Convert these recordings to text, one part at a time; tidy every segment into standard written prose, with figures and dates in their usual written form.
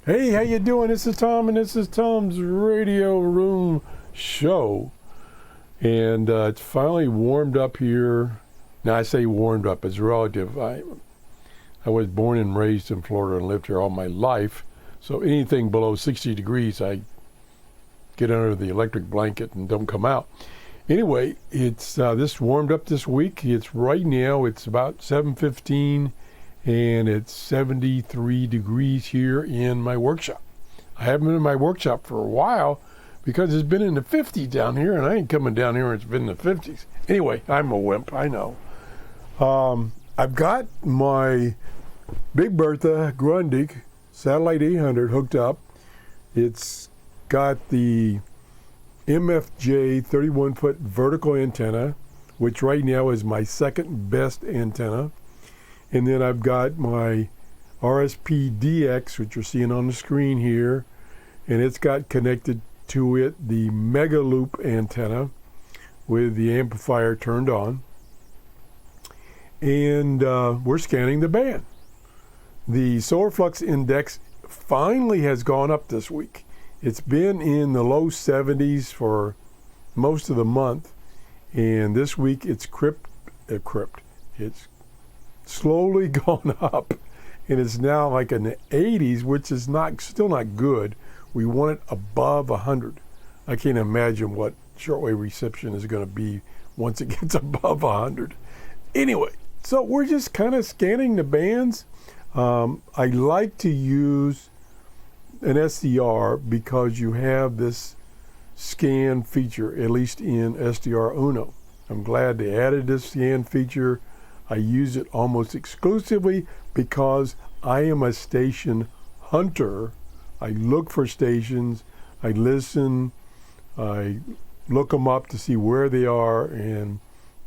Hey, how you doing? This is Tom, and this is Tom's Radio Room Show. And it's finally warmed up here. Now, I say warmed up, it's relative. I was born and raised in Florida and lived here all my life. So anything below 60 degrees, I get under the electric blanket and don't come out. Anyway, it's this warmed up this week. It's right now, it's about 7:15. And it's 73 degrees here in my workshop. I haven't been in my workshop for a while because it's been in the 50s down here, and I ain't coming down here when it's been in the 50s. Anyway, I'm a wimp, I know. I've got my Big Bertha Grundig Satellite 800 hooked up. It's got the MFJ 31-foot vertical antenna, which right now is my second best antenna. And then I've got my RSP-DX, which you're seeing on the screen here, and it's got connected to it the Mega Loop antenna with the amplifier turned on. And we're scanning the band. The solar flux index finally has gone up this week. It's been in the low 70s for most of the month, and this week it's it's slowly gone up, and it's now like in the 80s, which is still not good. We want it above 100. I can't imagine what shortwave reception is going to be once it gets above 100. Anyway, so we're just kind of scanning the bands. I like to use an SDR because you have this scan feature, at least in SDR Uno. I'm glad they added this scan feature. I use it almost exclusively because I am a station hunter. I look for stations, I listen, I look them up to see where they are, and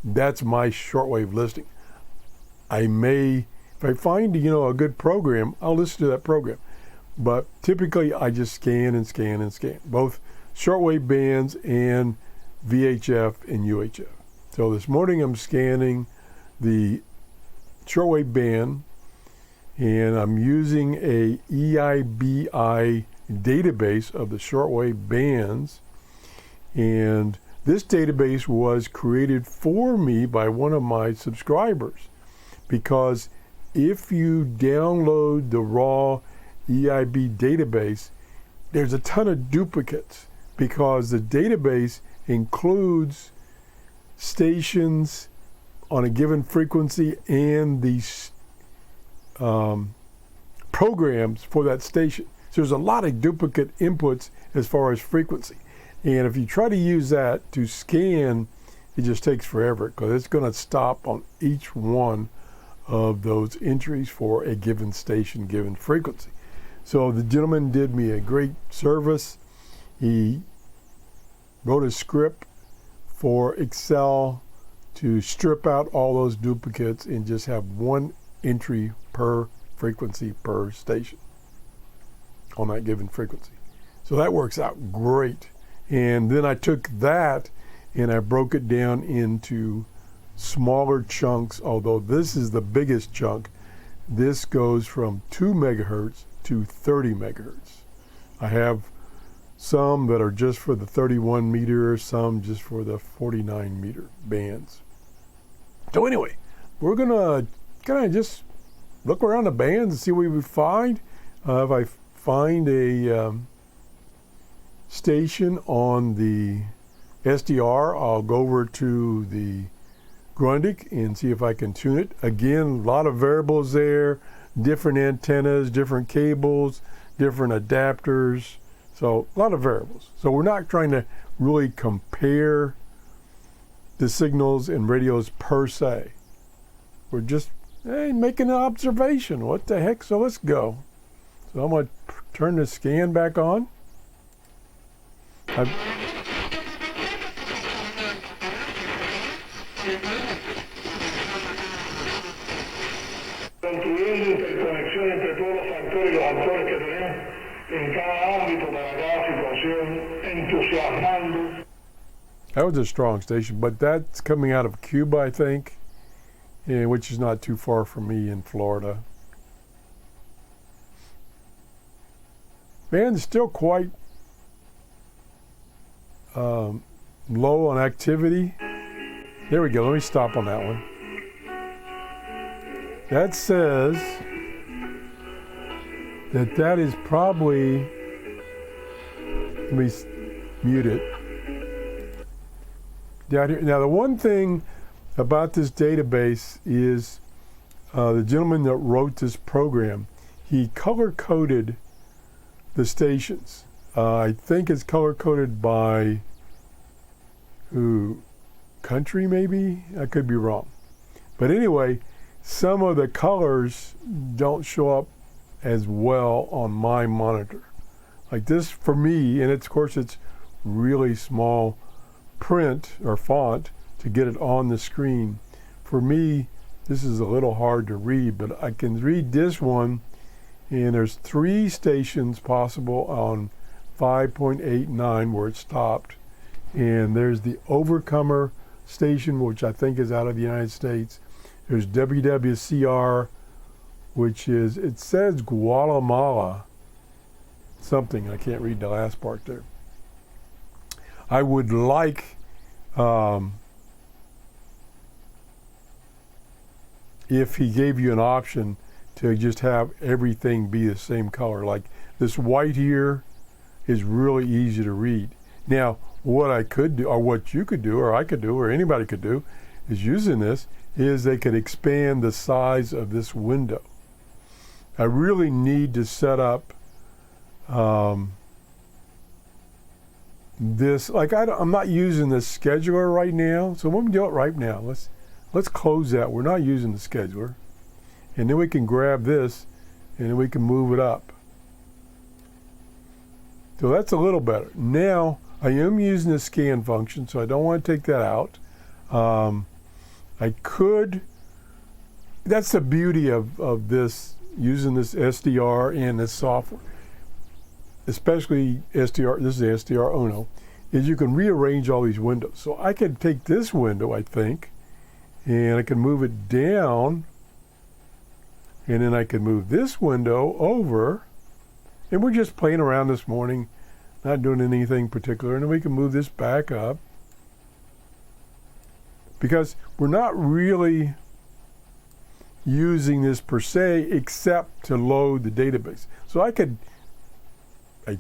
that's my shortwave listening. If I find a good program, I'll listen to that program. But typically I just scan and scan and scan, both shortwave bands and VHF and UHF. So this morning I'm scanning the shortwave band, and I'm using a EIBI database of the shortwave bands, and this database was created for me by one of my subscribers, because if you download the raw EIB database, there's a ton of duplicates because the database includes stations on a given frequency and these programs for that station. So there's a lot of duplicate inputs as far as frequency. And if you try to use that to scan, it just takes forever because it's going to stop on each one of those entries for a given station, given frequency. So the gentleman did me a great service. He wrote a script for Excel to strip out all those duplicates and just have one entry per frequency per station on that given frequency. So that works out great. And then I took that and I broke it down into smaller chunks, although this is the biggest chunk. This goes from 2 megahertz to 30 megahertz. I have some that are just for the 31 meter, some just for the 49 meter bands. So anyway, we're gonna kind of just look around the bands and see what we find. If I find a station on the SDR, I'll go over to the Grundig and see if I can tune it. Again, a lot of variables there, different antennas, different cables, different adapters. So a lot of variables. So we're not trying to really compare the signals and radios per se. We're just making an observation. What the heck? So let's go. So I'm going to turn the scan back on. That was a strong station, but that's coming out of Cuba, I think, which is not too far from me in Florida. Band's still quite low on activity. There we go. Let me stop on that one. That says that is probably, let me mute it. Down here. Now the one thing about this database is the gentleman that wrote this program, he color-coded the stations. I think it's color-coded by country maybe? I could be wrong. But anyway, some of the colors don't show up as well on my monitor. Like this for me, and of course it's really small print or font to get it on the screen. For me, this is a little hard to read, but I can read this one, and there's 3 stations possible on 5.89 where it stopped. And there's the Overcomer station, which I think is out of the United States. There's WWCR, which is, it says Guatemala something. I can't read the last part there. I would like if he gave you an option to just have everything be the same color. Like this white here is really easy to read. Now, what I could do, or what you could do, or I could do, or anybody could do, is using this, is they could expand the size of this window. I really need to set up this, like I'm not using the scheduler right now, so let me do it right now. Let's close that. We're not using the scheduler. And then we can grab this, and then we can move it up. So that's a little better. Now, I am using the scan function, so I don't want to take that out. I could, that's the beauty of this, using this SDR and this software, especially SDR, this is SDR Ono, is you can rearrange all these windows. So I could take this window, I think, and I can move it down, and then I can move this window over, and we're just playing around this morning, not doing anything particular, and then we can move this back up, because we're not really using this per se except to load the database. So I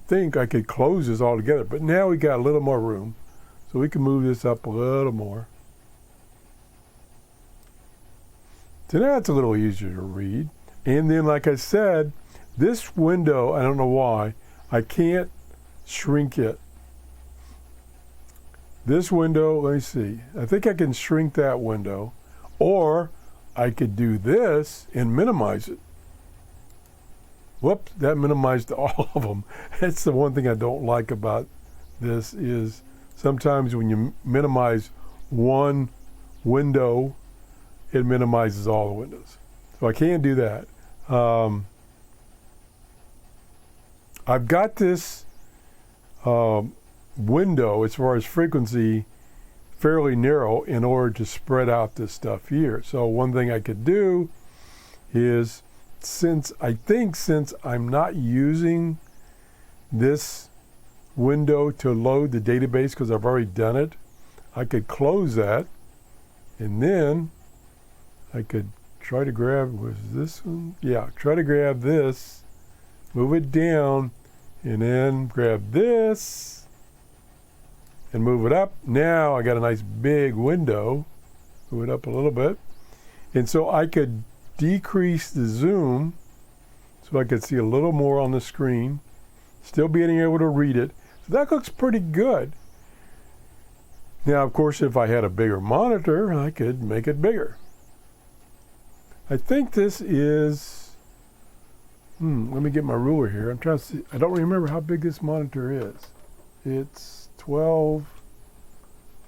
think I could close this all together, but now we got a little more room, so we can move this up a little more. So now it's a little easier to read. And then, like I said, this window, I don't know why, I can't shrink it. This window, let me see. I think I can shrink that window, or I could do this and minimize it. Whoops, that minimized all of them. That's the one thing I don't like about this is sometimes when you minimize one window, it minimizes all the windows. So I can't do that. I've got this window as far as frequency fairly narrow in order to spread out this stuff here. So one thing I could do is, since I'm not using this window to load the database because I've already done it, I could close that, and then I could try to grab, was this one? Yeah, try to grab this, move it down, and then grab this and move it up. Now I got a nice big window. Move it up a little bit. And so I could decrease the zoom so I could see a little more on the screen, still being able to read it. So that looks pretty good. Now, of course, if I had a bigger monitor, I could make it bigger. I think this is, let me get my ruler here. I'm trying to see, I don't remember how big this monitor is. It's 12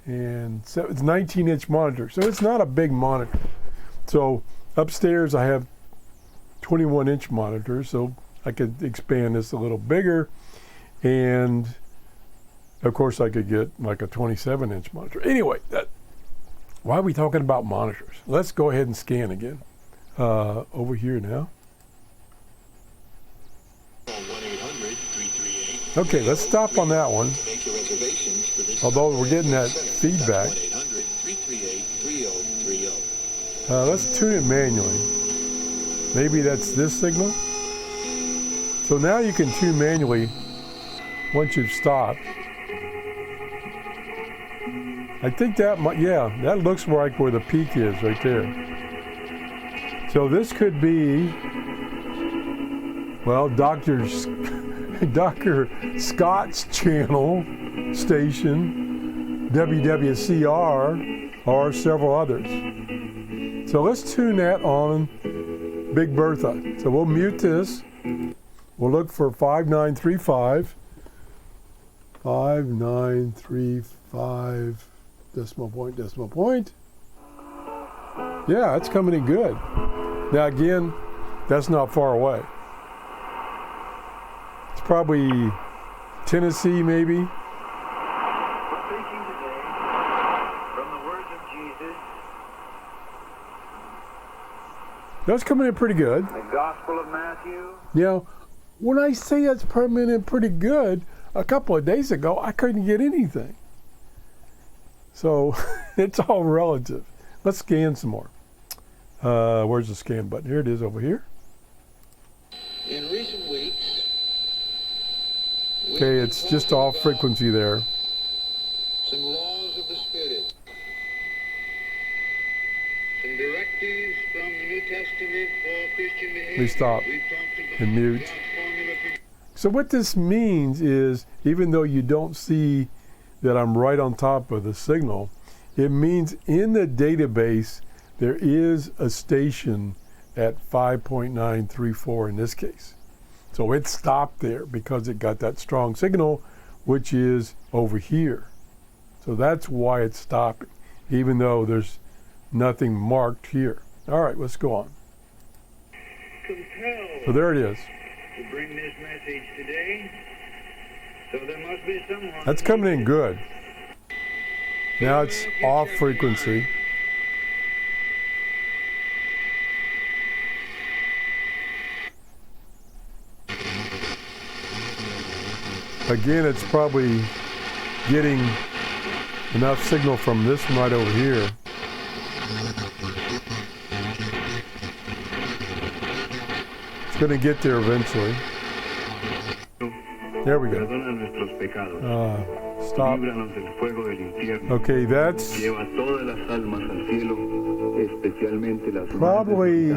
and 7, it's 19-inch monitor, so it's not a big monitor. So upstairs I have 21-inch monitors, so I could expand this a little bigger, and of course I could get like a 27-inch monitor. Anyway, why are we talking about monitors? Let's go ahead and scan again. Over here now. 1-800-333 Okay, let's stop on that one. Although we're getting that feedback. Let's tune it manually. Maybe that's this signal. So now you can tune manually once you've stopped. I think that might, yeah, that looks like where the peak is right there. So this could be, well, Dr. Scott's channel station, WWCR, or several others. So let's tune that on Big Bertha. So we'll mute this. We'll look for 5935. 5935, decimal point. Yeah, it's coming in good. Now again, that's not far away. It's probably Tennessee, maybe. That's coming in pretty good. The Gospel of Matthew. Now, when I say it's coming in pretty good, a couple of days ago, I couldn't get anything. So it's all relative. Let's scan some more. Where's the scan button? Here it is over here. In recent weeks, okay, it's just off frequency there. Some laws of the Spirit. Some directives from the New Testament for Christian behavior. We stop and mute. So what this means is, even though you don't see that I'm right on top of the signal, it means in the database there is a station at 5.934 in this case. So it stopped there because it got that strong signal, which is over here. So that's why it's stopping, even though there's nothing marked here. All right, let's go on. So there it is. To bring this message today, so there must be someone. That's coming in good. Now it's off frequency. Again, it's probably getting enough signal from this one right over here. It's going to get there eventually. There we go. Stop. Okay, that's probably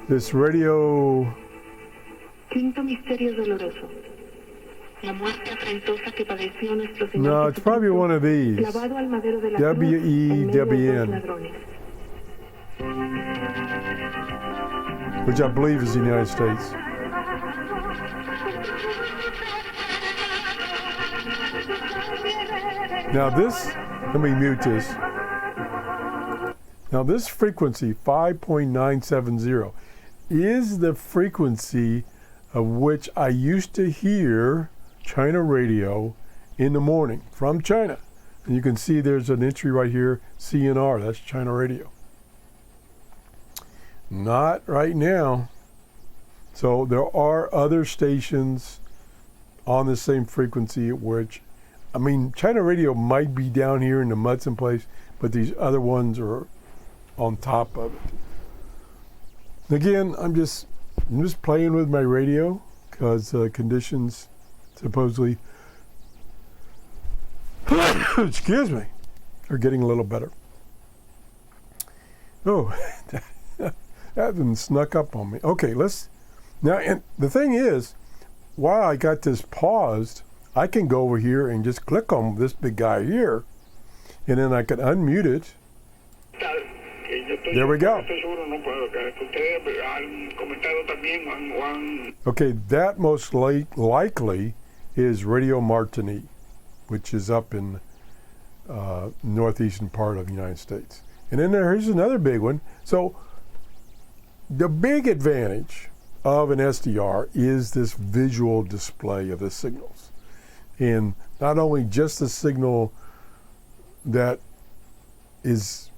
this radio. No, it's probably one of these. WEWN, which I believe is the United States. Now this, let me mute this. Now this frequency, 5.970, is the frequency of which I used to hear China radio in the morning from China. And you can see there's an entry right here, CNR, that's China radio. Not right now. So there are other stations on the same frequency, which, I mean, China radio might be down here in the Mudson place, but these other ones are on top of it. Again, I'm just playing with my radio because conditions supposedly, excuse me, are getting a little better. Oh, that one snuck up on me. Okay, let's, now, and the thing is, while I got this paused, I can go over here and just click on this big guy here, and then I can unmute it. There we go. Okay, that most likely is Radio Martini, which is up in northeastern part of the United States. And then here's another big one. So the big advantage of an SDR is this visual display of the signals. And not only just the signal that is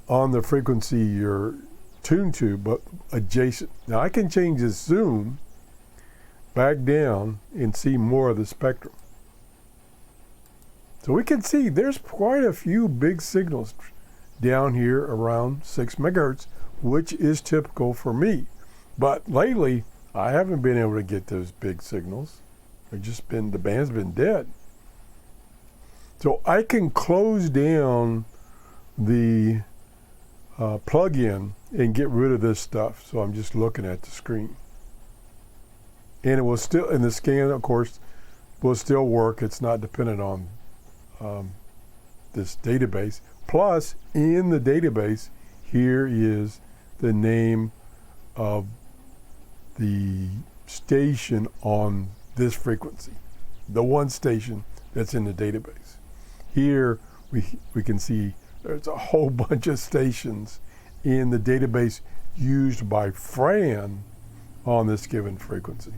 on the frequency you're tuned to, but adjacent. Now I can change the zoom back down and see more of the spectrum. So we can see there's quite a few big signals down here around 6 megahertz, which is typical for me. But lately, I haven't been able to get those big signals. The band's been dead. So I can close down the plug-in and get rid of this stuff. So I'm just looking at the screen. And it will still, and the scan, of course, will still work. It's not dependent on this database. Plus, in the database, here is the name of the station on this frequency, the one station that's in the database. Here, we can see there's a whole bunch of stations in the database used by Fran on this given frequency.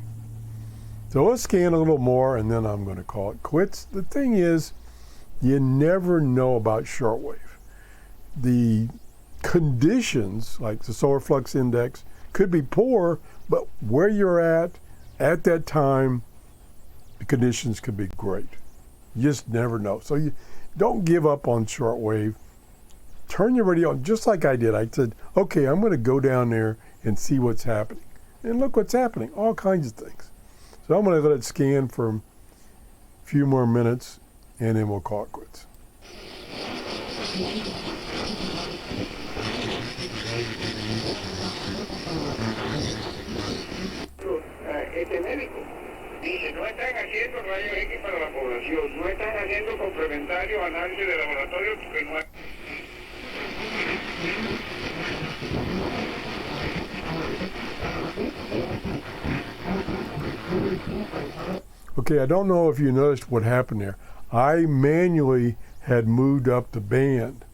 So let's scan a little more, and then I'm going to call it quits. The thing is, you never know about shortwave. The conditions, like the solar flux index, could be poor, but where you're at that time, the conditions could be great. You just never know. So you don't give up on shortwave. Turn your radio on, just like I did. I said, okay, I'm going to go down there and see what's happening. And look what's happening, all kinds of things. So I'm going to let it scan for a few more minutes, and then we'll call it quits. Médico dice, no están haciendo rayos X para la población, no están haciendo complementarios análisis de laboratorio porque no hay... Okay, I don't know if you noticed what happened there. I manually had moved up the band,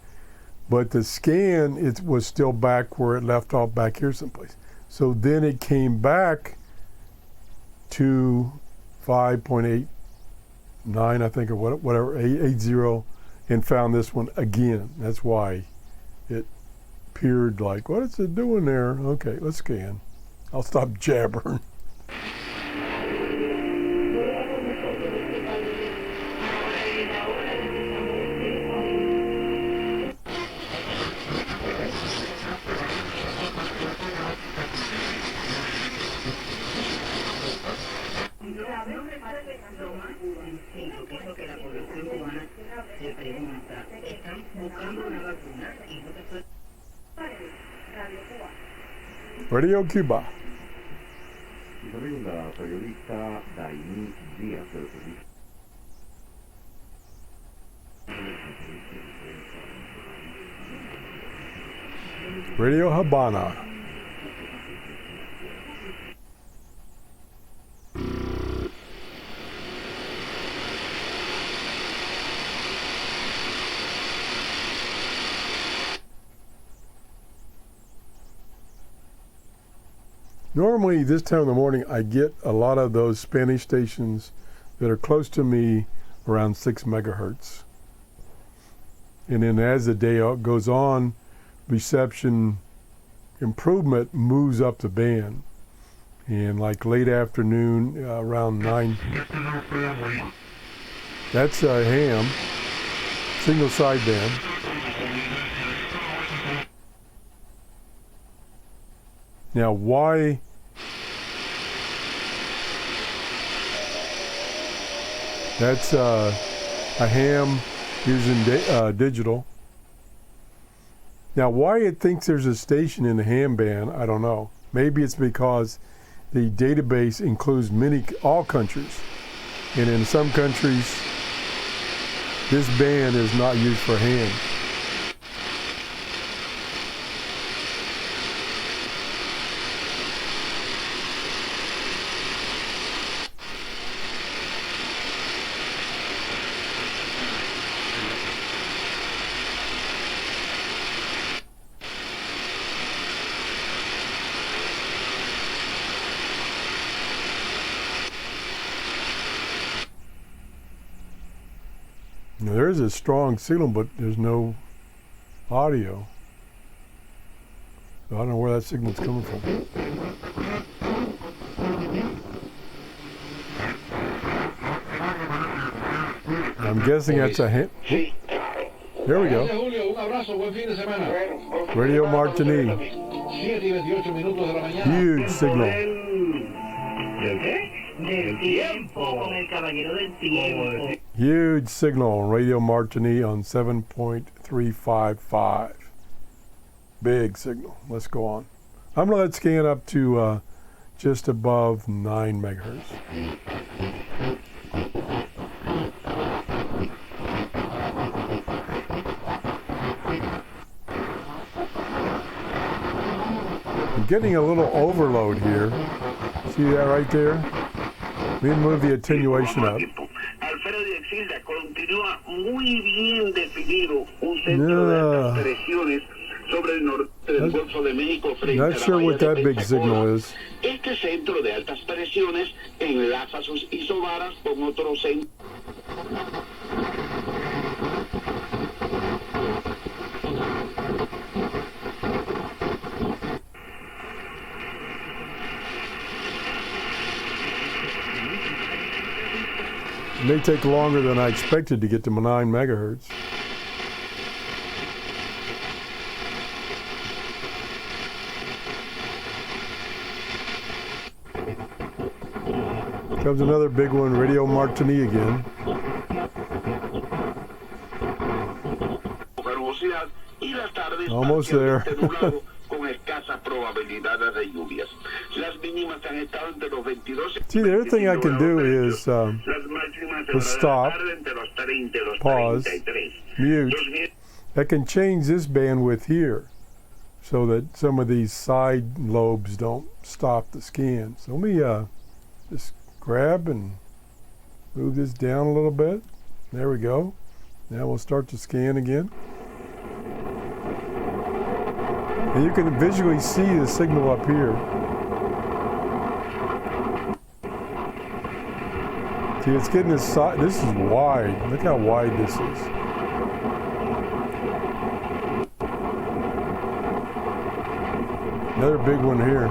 but the scan, it was still back where it left off back here someplace. So then it came back to 5.89, I think, or whatever, 880, and found this one again. That's why it appeared like, what is it doing there? Okay, let's scan. I'll stop jabbering. Radio Cuba. Radio Habana. Normally, this time of the morning, I get a lot of those Spanish stations that are close to me around 6 megahertz. And then as the day goes on, reception improvement moves up the band. And like late afternoon, around 9, that's a ham, single sideband. Now, why that's a ham using digital. Now, why it thinks there's a station in the ham band, I don't know. Maybe it's because the database includes all countries, and in some countries, this band is not used for ham. Now, there is a strong signal, but there's no audio. So I don't know where that signal's coming from. I'm guessing that's a hint. Sí, claro. There we go. Julio, un abrazo, buen fin de semana. Bueno, ok. Radio Martini. 7:28 de la mañana. Huge signal. ¿Del qué? Del tiempo, con el caballero del tiempo. Huge signal on Radio Martini on 7.355. Big signal. Let's go on. I'm going to let it scan up to just above 9 megahertz. I'm getting a little overload here. See that right there? Let me move the attenuation up. Alfredo de Exilda continúa muy bien definido un centro de altas presiones sobre el norte del Golfo de México frente a la Not sure bahía what de that big Pensacola. signal is. Este centro de altas presiones enlaza sus isobaras con otro centro. It may take longer than I expected to get to 9 megahertz. Comes another big one, Radio Martini again. Nubosidad y las tardes Almost there. parcialmente nublado con escasas probabilidades de lluvias. Las mínimas han estado entre los 22 y See, the other thing I can do is las máximas en let's la stop, tarde entre los 30 y los pause, 33. mute. Los mi- I can change this bandwidth here so that some of these side lobes don't stop the scan. So let me just grab and move this down a little bit. There we go. Now we'll start to scan again. And you can visually see the signal up here. See, it's getting this side. This is wide. Look how wide this is. Another big one here.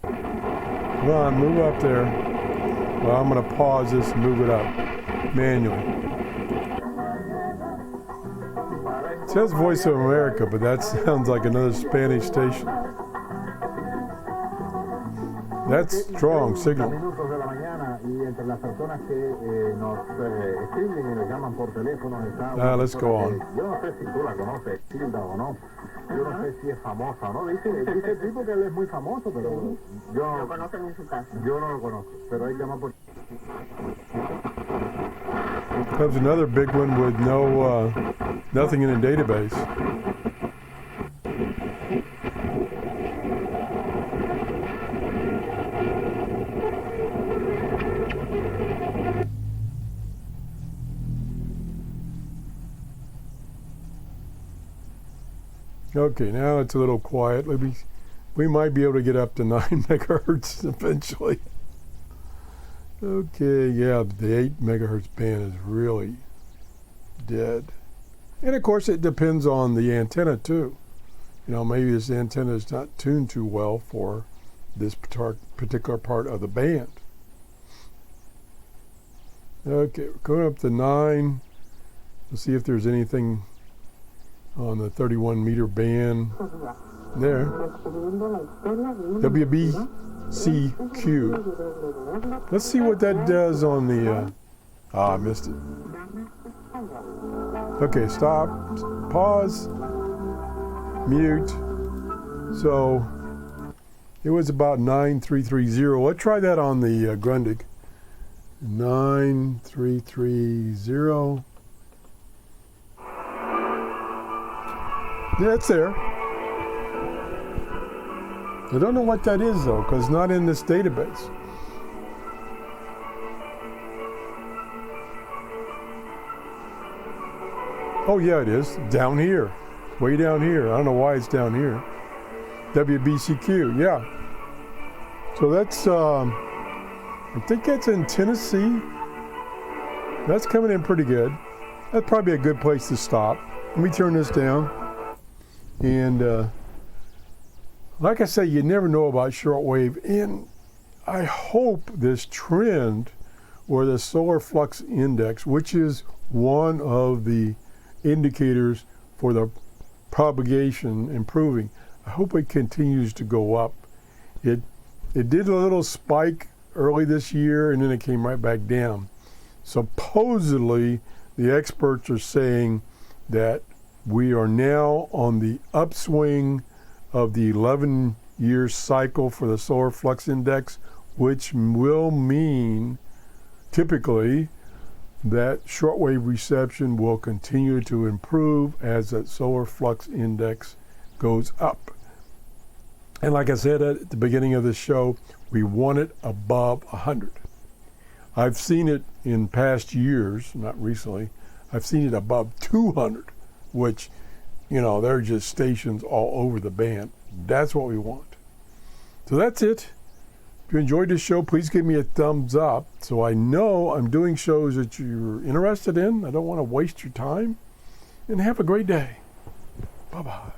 Come on, move up there. Well, I'm going to pause this and move it up manually. It says Voice of America, but that sounds like another Spanish station. That's strong signal. Minutos de la mañana y entre las personas que nos escriben y nos llaman por teléfono está Let's go on. yo no sé si tú la conoces, Tilda o no. Yo no sé si es famosa o no. Dice el tipo que él es muy famoso, pero yo Lo conocen en su casa. yo no lo conozco. Pero él llama por Comes another big one with no nothing in the database. Okay, now it's a little quiet. We might be able to get up to 9 megahertz eventually. Okay, yeah, the 8 megahertz band is really dead. And of course, it depends on the antenna too. You know, maybe this antenna is not tuned too well for this particular part of the band. Okay, we're going up to 9. Let's see if there's anything on the 31 meter band. There. WBCQ. Let's see what that does on the. I missed it. Okay, stop. Pause. Mute. So it was about 9330. Let's try that on the Grundig. 9330. Yeah, it's there. I don't know what that is though, because it's not in this database. Oh yeah, it is. Down here. Way down here. I don't know why it's down here. WBCQ, yeah. So that's, I think that's in Tennessee. That's coming in pretty good. That's probably a good place to stop. Let me turn this down. And like I say, you never know about shortwave. And I hope this trend or the solar flux index, which is one of the indicators for the propagation improving, I hope it continues to go up. It did a little spike early this year and then it came right back down. Supposedly, the experts are saying that we are now on the upswing of the 11-year cycle for the solar flux index, which will mean typically that shortwave reception will continue to improve as that solar flux index goes up. And like I said at the beginning of this show, we want it above 100. I've seen it in past years, not recently, I've seen it above 200, which, you know, there are just stations all over the band. That's what we want. So that's it. If you enjoyed this show, please give me a thumbs up so I know I'm doing shows that you're interested in. I don't want to waste your time. And have a great day. Bye-bye.